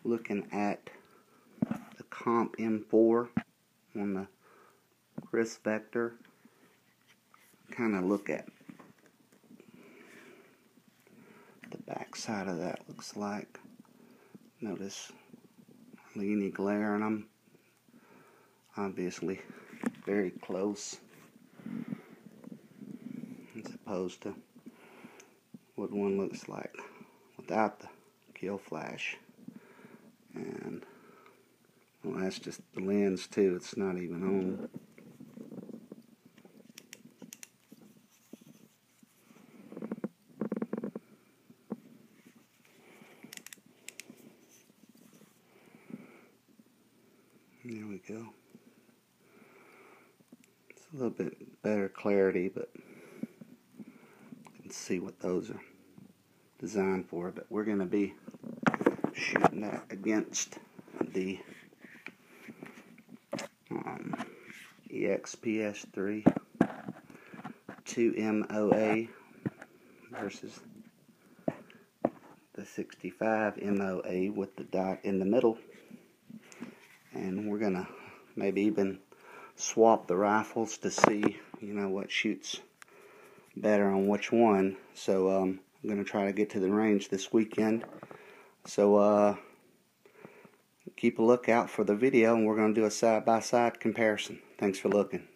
looking at the Comp M4 on the Kriss Vector. Kind of look at the back side of that. Looks like, notice hardly any glare on them. Obviously very close as opposed to what one looks like without the kill flash. And well, that's just the lens too, it's not even on. There we go. It's a little bit better clarity, but you can see what those are designed for. But we're going to be shooting that against the EXPS3 2MOA versus the 65 MOA with the dot in the middle. And we're gonna maybe even swap the rifles to see, you know, what shoots better on which one. So I'm gonna try to get to the range this weekend. So keep a lookout for the video, and we're gonna do a side-by-side comparison. Thanks for looking.